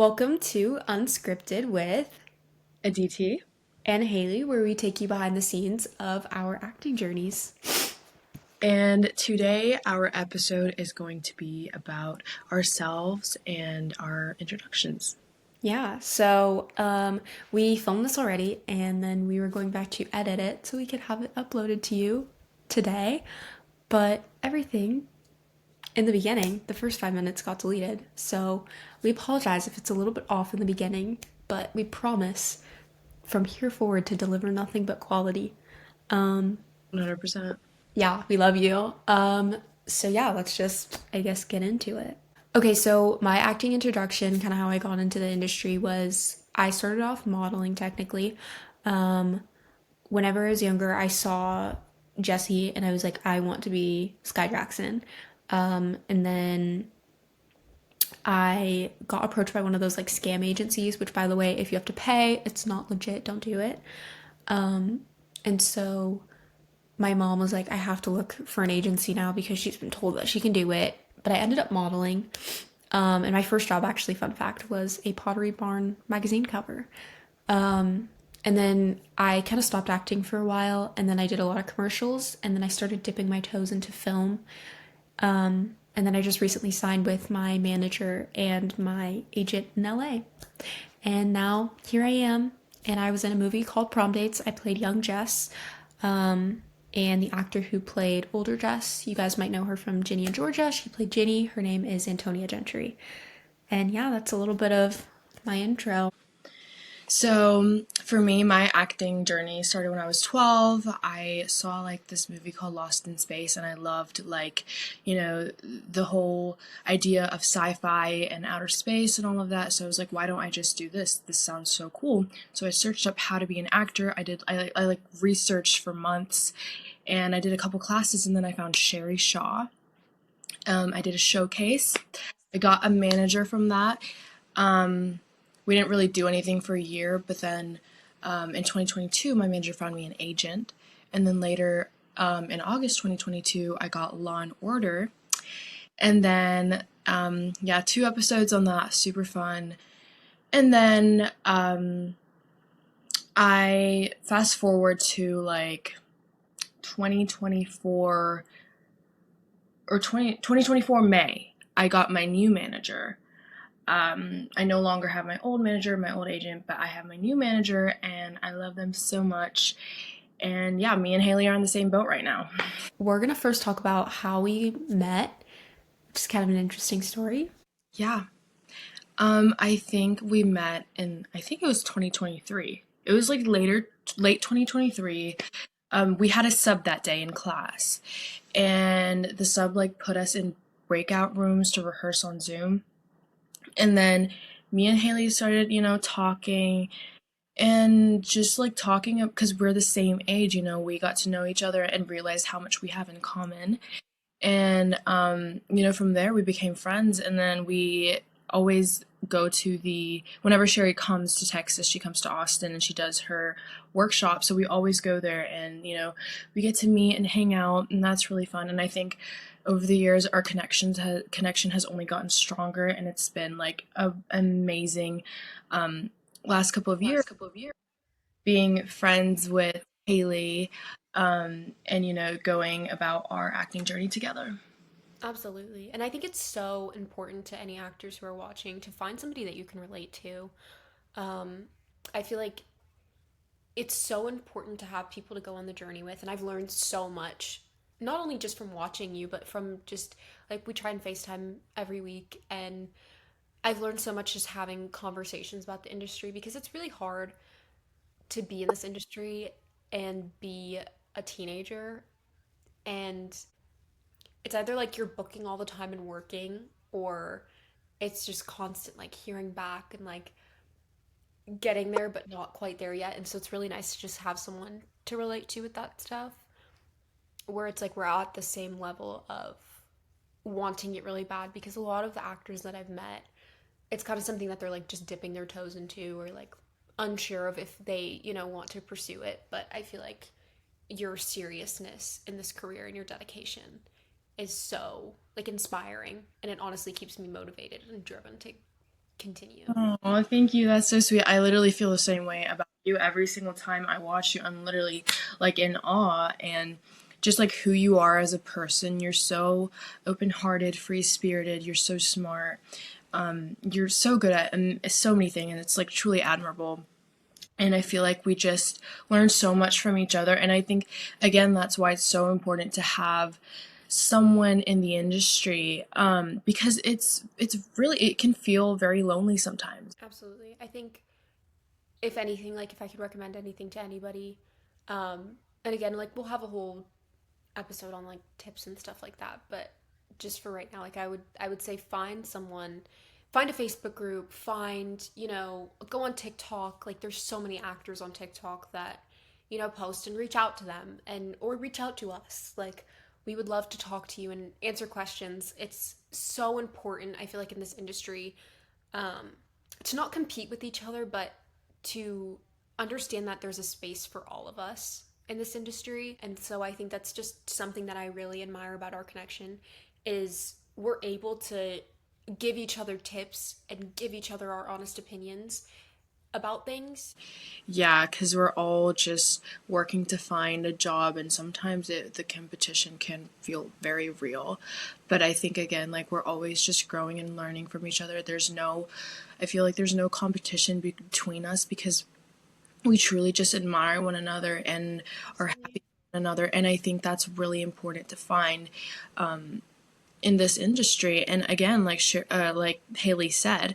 Welcome to Unscripted with Aditi. and Hailey, where we take you behind the scenes of our acting journeys. And today our episode is going to be about ourselves and our introductions. Yeah, we filmed this already, and then we were going back to edit it so we could have it uploaded to you today. But everything in the beginning, the first 5 minutes got deleted. So we apologize if it's a little bit off in the beginning, but we promise from here forward to deliver nothing but quality. 100%. Yeah, we love you. Let's just, I guess, get into it. Okay, so my acting introduction, kind of how I got into the industry was I started off modeling technically. Um, Whenever I was younger, I saw Jesse and I was like, I want to be Sky Jackson. And then I got approached by one of those like scam agencies, which by the way, if you have to pay, it's not legit, don't do it. And so my mom was like, I have to look for an agency now because she's been told that she can do it. But I ended up modeling. And my first job, actually, fun fact, was a Pottery Barn magazine cover. And then I kind of stopped acting for a while. And then I did a lot of commercials. And then I started dipping my toes into film. And then I just recently signed with my manager and my agent in LA. And now here I am. And I was in a movie called Prom Dates. I played young Jess. And the actor who played older Jess, you guys might know her from Ginny and Georgia. She played Ginny. Her name is Antonia Gentry. And yeah, that's a little bit of my intro. So, for me, my acting journey started when I was 12. I saw like this movie called Lost in Space, and I loved the whole idea of sci-fi and outer space and all of that. So I was like, why don't I just do this? This sounds so cool. So I searched up how to be an actor. I like researched for months, and I did a couple classes, and then I found Sherry Shaw. I did a showcase. I got a manager from that. We didn't really do anything for a year, but then in 2022, my manager found me an agent. And then later in August 2022, I got Law and Order. And then, two episodes on that, super fun. And then I fast forward to like 2024 or 2024 May, I got my new manager. I no longer have my old manager, my old agent, but I have my new manager, and I love them so much. And yeah, me and Hailey are on the same boat right now. We're going to first talk about how we met, which is kind of an interesting story. Yeah. I think we met in, I think it was 2023. It was like late 2023. We had a sub that day in class, and the sub like put us in breakout rooms to rehearse on Zoom. And then me and Hailey started, talking and just like talking up because we're the same age, we got to know each other and realized how much we have in common. And, from there we became friends. And then we always go to whenever Sherry comes to Texas, she comes to Austin and she does her workshop. So we always go there and, we get to meet and hang out, and that's really fun. And I think over the years, our connection has only gotten stronger, and it's been like an amazing last couple of years being friends with Hailey, and going about our acting journey together. Absolutely. And I think it's so important to any actors who are watching to find somebody that you can relate to. Um, I feel like it's so important to have people to go on the journey with. And I've learned so much, not only just from watching you, but from just like we try and FaceTime every week. And I've learned so much just having conversations about the industry because it's really hard to be in this industry and be a teenager. And it's either like you're booking all the time and working, or it's just constant like hearing back and like getting there but not quite there yet. And so it's really nice to just have someone to relate to with that stuff, where it's like we're at the same level of wanting it really bad, because a lot of the actors that I've met, it's kind of something that they're like just dipping their toes into, or like unsure of if they, want to pursue it. But I feel like your seriousness in this career and your dedication is so like inspiring, and it honestly keeps me motivated and driven to continue. Oh, thank you. That's so sweet. I literally feel the same way about you. Every single time I watch you, I'm literally like in awe and just like who you are as a person. You're so open-hearted, free-spirited. You're so smart. You're so good at so many things, and it's like truly admirable. And I feel like we just learn so much from each other. And I think, again, that's why it's so important to have someone in the industry, because it's really, it can feel very lonely sometimes. Absolutely. I think if anything, like if I could recommend anything to anybody, and again, like we'll have a whole episode on like tips and stuff like that, but just for right now, like I would say find someone, find a Facebook group, find, go on TikTok. Like there's so many actors on TikTok that, post and reach out to them and or reach out to us. Like we would love to talk to you and answer questions. It's so important, I feel like in this industry, um, to not compete with each other, but to understand that there's a space for all of us in this industry. And so I think that's just something that I really admire about our connection is we're able to give each other tips and give each other our honest opinions about things. Yeah, because we're all just working to find a job, and sometimes the competition can feel very real. But I think, again, like we're always just growing and learning from each other. I feel like there's no competition between us because we truly just admire one another and are Absolutely. happy with one another. And I think that's really important to find in this industry. And again, like Haley said,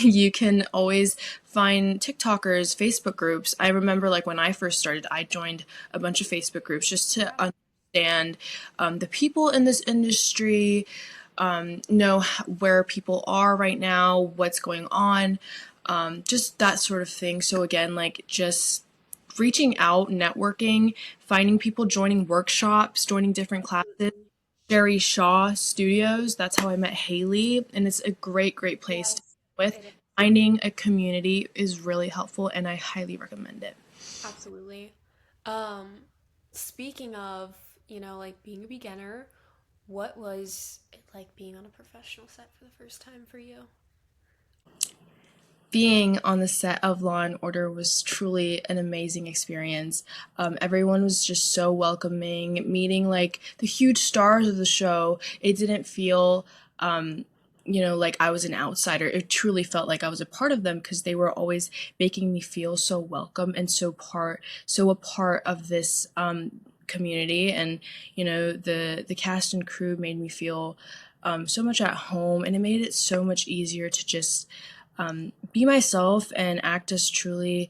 you can always find TikTokers, Facebook groups. I remember like when I first started, I joined a bunch of Facebook groups just to Yeah. understand the people in this industry, know where people are right now, what's going on, just that sort of thing. So again, like just reaching out, networking, finding people, joining workshops, joining different classes. Absolutely. Sherry Shaw Studios. That's how I met Haley, and it's a great, great place to Yes, be with. it is. Finding a community is really helpful, and I highly recommend it. Absolutely. Um, Speaking of, like being a beginner, what was it like being on a professional set for the first time for you? Being on the set of Law and Order was truly an amazing experience. Everyone was just so welcoming. Meeting like the huge stars of the show, it didn't feel, like I was an outsider. It truly felt like I was a part of them because they were always making me feel so welcome and so a part of this community. And the cast and crew made me feel so much at home, and it made it so much easier to just be myself and act as truly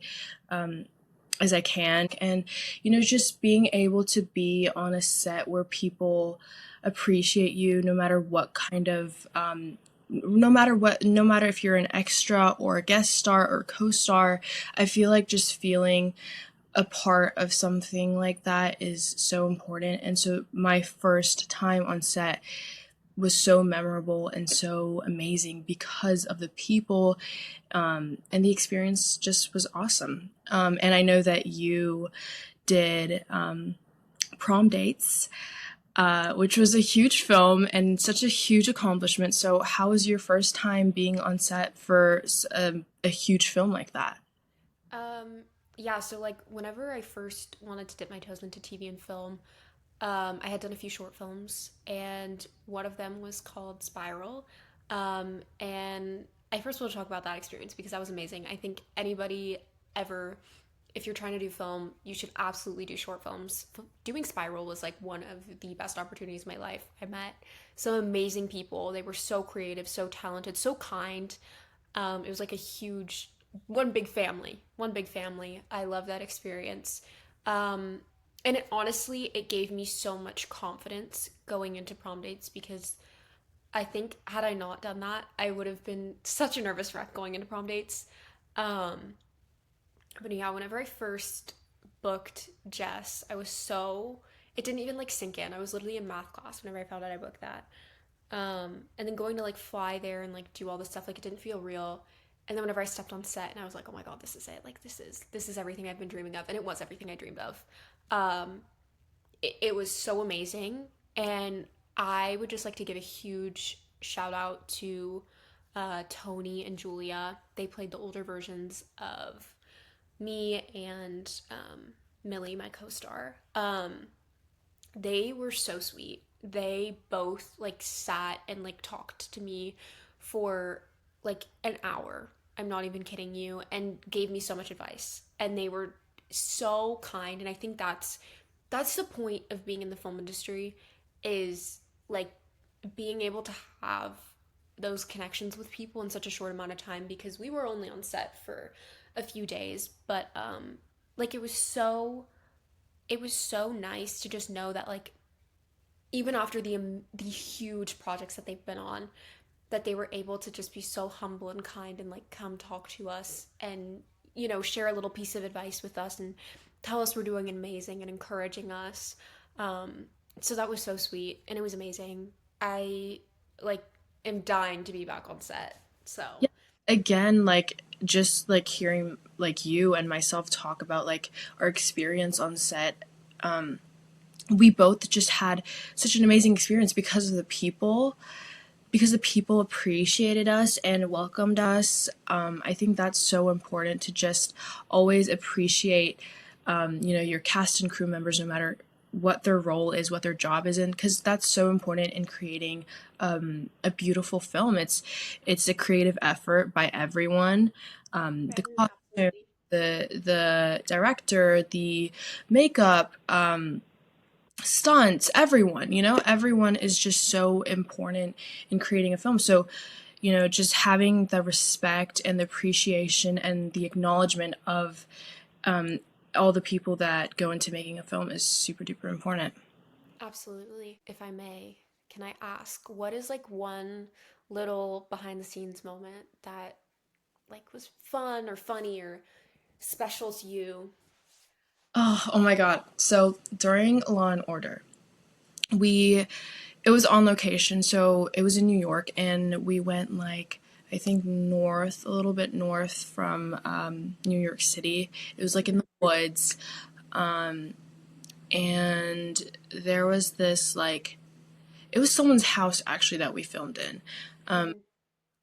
as I can. And, just being able to be on a set where people appreciate you no matter what kind of, no matter if you're an extra or a guest star or co star, I feel like just feeling a part of something like that is so important. And so my first time on set was so memorable and so amazing because of the people, and the experience just was awesome. And I know that you did Prom Dates, which was a huge film and such a huge accomplishment. So, how was your first time being on set for a huge film like that? Um, yeah, so like whenever I first wanted to dip my toes into TV and film, I had done a few short films, and one of them was called Spiral. And I first want to talk about that experience because that was amazing. I think anybody ever, if you're trying to do film, you should absolutely do short films. Doing Spiral was like one of the best opportunities of my life. I met some amazing people. They were so creative, so talented, so kind. It was like a huge, one big family, one big family. I love that experience. Um, and it honestly, it gave me so much confidence going into prom dates because I think had I not done that, I would have been such a nervous wreck going into prom dates. Um, but yeah, whenever I first booked Jess, I was so, it didn't even like sink in. I was literally in math class whenever I found out I booked that. And then going to like fly there and like do all this stuff, like it didn't feel real. And then whenever I stepped on set and I was like, oh my god, this is it. Like this is everything I've been dreaming of, and it was everything I dreamed of. Um, it was so amazing, and I would just like to give a huge shout out to Tony and Julia. They played the older versions of me and Millie, my co-star. They were so sweet. They both like sat and like talked to me for like an hour. I'm not even kidding you, and gave me so much advice. And they were so kind, and I think that's the point of being in the film industry, is like being able to have those connections with people in such a short amount of time, because we were only on set for a few days, but like it was so nice to just know that like even after the huge projects that they've been on, that they were able to just be so humble and kind and like come talk to us and share a little piece of advice with us and tell us we're doing amazing and encouraging us. So that was so sweet and it was amazing. I like am dying to be back on set. So Yeah. Again, like just like hearing like you and myself talk about like our experience on set, we both just had such an amazing experience because the people appreciated us and welcomed us. I think that's so important to just always appreciate, your cast and crew members, no matter what their role is, what their job is in, because that's so important in creating a beautiful film. It's a creative effort by everyone. The costume, absolutely. the director, the makeup, stunts, everyone is just so important in creating a film. So, just having the respect and the appreciation and the acknowledgement of all the people that go into making a film is super duper important. Absolutely. If I may, can I ask, what is like one little behind the scenes moment that like was fun or funny or special to you? Oh my God. So during Law and Order, we it was on location, so it was in New York, and we went like I think north, a little bit north from New York City. It was like in Mhm, the woods, and there was this like it was someone's house actually that we filmed in. mhm.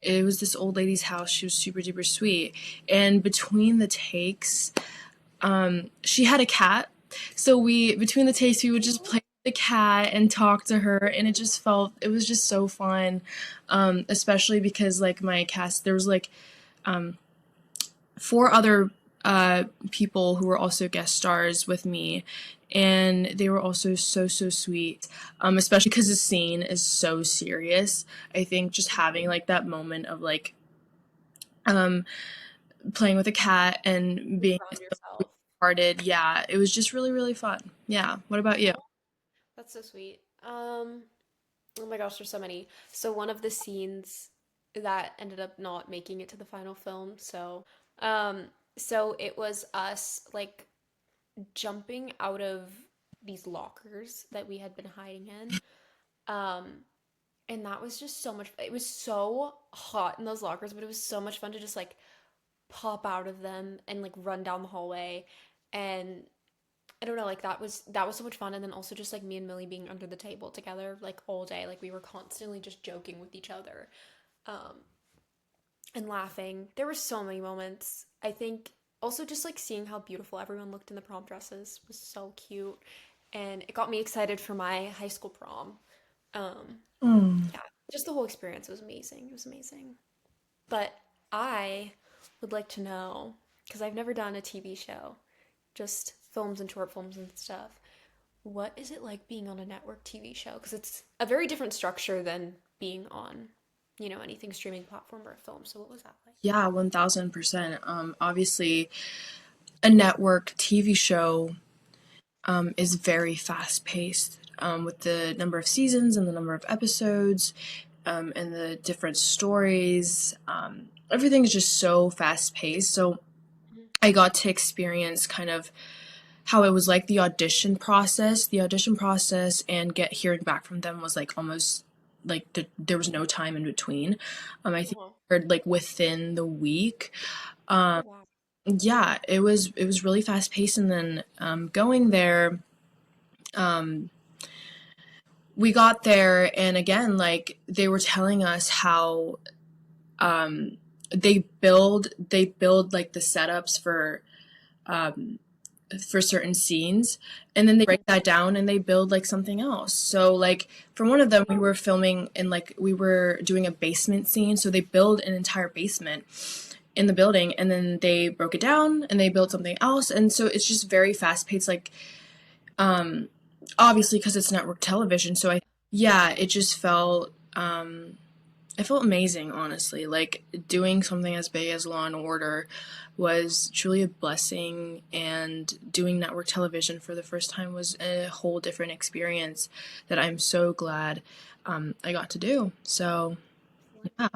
It was this old lady's house. She was super duper sweet, and between the takes, she had a cat. So we between the takes we would just play with the cat and talk to her, and it was just so fun. Especially because like my cast there was like four other people who were also guest stars with me, and they were also so sweet. Especially because the scene is so serious. I think just having like that moment of like playing with a cat and You being found yourself. hearted, yeah, it was just really fun. Yeah. What about you? Oh, that's so sweet. Oh my gosh, there's so many. So one of the scenes that ended up not making it to the final film, um so it was us like jumping out of these lockers that we had been hiding in. Um, and that was just so much. It was so hot in those lockers, but it was so much fun to just like pop out of them and like run down the hallway. And I don't know, like that was so much fun. And then also just like me and Millie being under the table together like all day, like we were constantly just joking with each other, um, and laughing. There were so many moments. I think also just like seeing how beautiful everyone looked in the prom dresses was so cute, and it got me excited for my high school prom. Um, Mm. yeah, just the whole experience was amazing. It was amazing. But I would like to know, because I've never done a TV show, just films and short films and stuff. What is it like being on a network TV show? Because it's a very different structure than being on, anything streaming platform or a film. So what was that like? Yeah, 1000%. Obviously, a network TV show is very fast paced with the number of seasons and the number of episodes and the different stories. Everything is just so fast paced. So Mhm. I got to experience kind of how it was like the audition process. The audition process and get hearing back from them was like almost like there was no time in between. I think Uh-huh. I heard like within the week. Oh wow. Yeah, it was really fast paced, and then going there, we got there, and again, like they were telling us how They build like the setups for certain scenes, and then they break that down and they build like something else. So like for one of them, we were filming and like we were doing a basement scene, so they build an entire basement in the building, and then they broke it down and they built something else. And so it's just very fast paced, like obviously because it's network television. So I yeah, it felt amazing, honestly. Like doing something as big as Law and Order was truly a blessing, and doing network television for the first time was a whole different experience that I'm so glad I got to do. So yeah.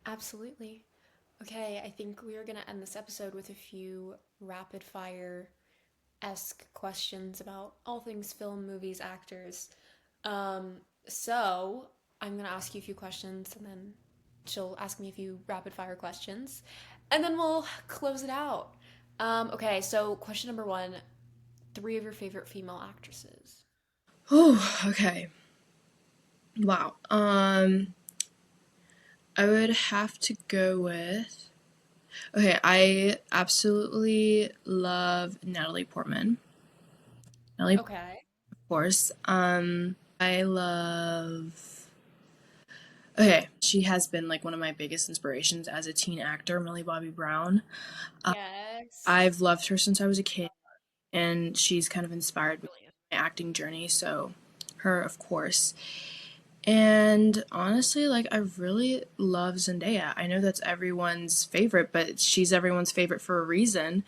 Absolutely. Okay, I think we are going to end this episode with a few rapid fire esque questions about all things film, movies, actors. Um, so I'm gonna ask you a few questions, and then she'll ask me a few rapid fire questions, and then we'll close it out. Okay, so question number one: three of your favorite female actresses. Oh, okay. Wow. I would have to go with. Okay, I absolutely love Natalie Portman. Natalie, of Okay. course. I love. Okay, she has been like one of my biggest inspirations as a teen actor, Millie Bobby Brown. Yes. I've loved her since I was a kid, and she's kind of inspired me Brilliant. in my acting journey. So, her, of course. And honestly, like I really love Zendaya. I know that's everyone's favorite, but she's everyone's favorite for a reason.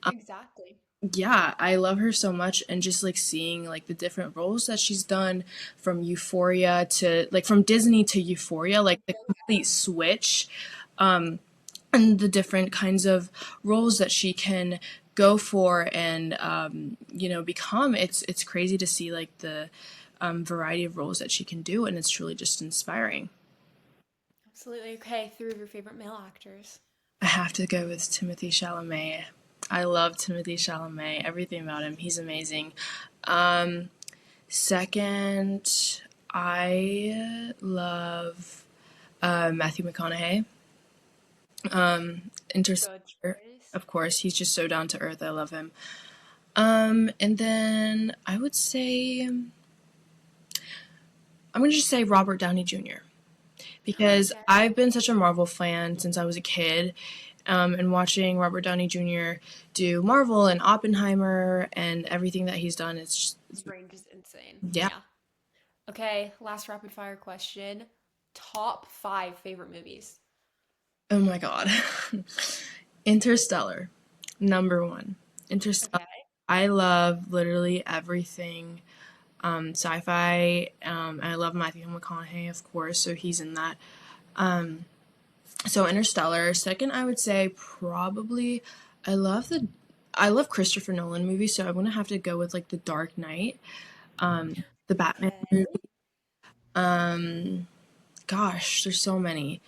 Exactly. Yeah, I love her so much, and just like seeing like the different roles that she's done, from Euphoria to like from Disney to Euphoria, like the complete switch, and the different kinds of roles that she can go for and become. It's crazy to see like the variety of roles that she can do, and it's truly just inspiring. Absolutely. Okay, three of your favorite male actors. I have to go with Timothy Chalamet. I love Timothy Chalamet. Everything about him, he's amazing. Second, I love Matthew McConaughey. Good Interstellar, choice. of course, he's just so down to earth. I love him. And then I would say I'm gonna just say Robert Downey Jr. because Okay. I've been such a Marvel fan since I was a kid, and watching Robert Downey Jr. do Marvel and Oppenheimer and everything that he's done, His range is insane. yeah. Yeah. Okay, last rapid fire question. Top five favorite movies. Oh my god. Interstellar, number one. Interstellar. Okay. I love literally everything sci-fi. I love Matthew McConaughey, of course, so he's in that. So Interstellar. Second, I would say probably I love the I love Christopher Nolan movies, so I'm gonna have to go with like The Dark Knight, the Batman Okay. movie. Gosh, there's so many.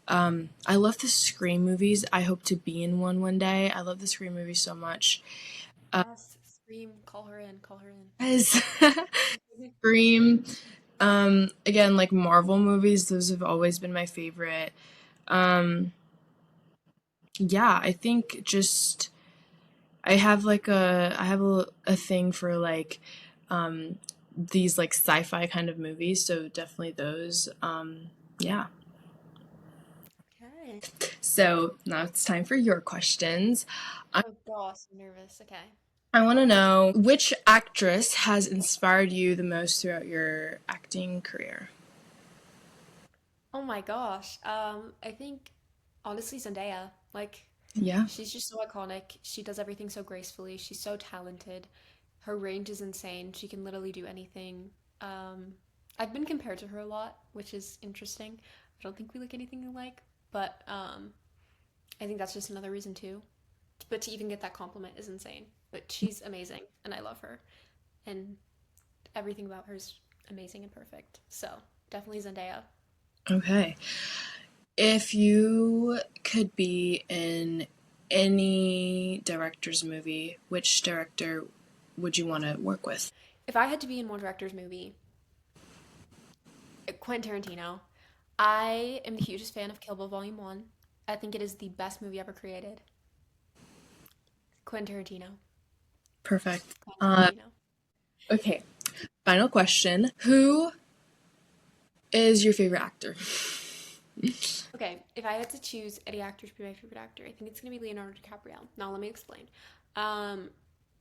I love the Scream movies. I hope to be in one day. I love the Scream movies so much. Yes, Scream, call her in, call her As in. Scream, again, like Marvel movies, those have always been my favorite. Yeah, I think just I have a thing for like these like sci-fi kind of movies, so definitely those. Yeah. Okay. So now it's time for your questions. Oh gosh, I'm nervous. Okay. I want to know which actress has inspired you the most throughout your acting career. Oh my gosh. I think honestly Zendaya. Like, Yeah. she's just so iconic. She does everything so gracefully. She's so talented. Her range is insane. She can literally do anything. Um, I've been compared to her a lot, which is interesting. I don't think we look anything alike, but I think that's just another reason too. But to even get that compliment is insane. But she's amazing, and I love her, and everything about her is amazing and perfect. So definitely Zendaya. Okay. If you could be in any director's movie, which director would you want to work with? If I had to be in one director's movie, Quentin Tarantino. I am the hugest fan of Kill Bill Volume 1. I think it is the best movie ever created. Quentin Tarantino. Perfect. Quentin Tarantino. Okay, final question. Who is your favorite actor? Okay, if I had to choose any actor to be my favorite actor, I think it's gonna be Leonardo DiCaprio. Now let me explain. Um,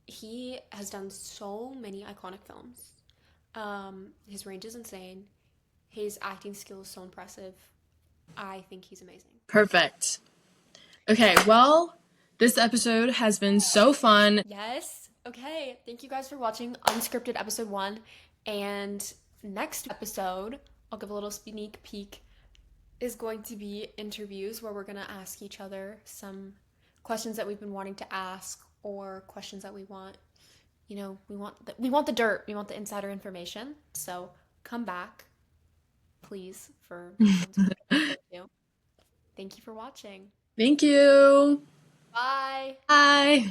he has done so many iconic films. His range is insane. His acting skill is so impressive. I think he's amazing. Perfect. Okay, well, this episode has been so fun. Yes. Okay. Thank you guys for watching Unscripted episode 1. And next episode, I'll give a little sneak peek, is going to be interviews where we're going to ask each other some questions that we've been wanting to ask or questions that we want. We want the dirt. We want the insider information. So come back, please, for Unscripted episode 2. Thank you for watching. Thank you. Bye. Bye.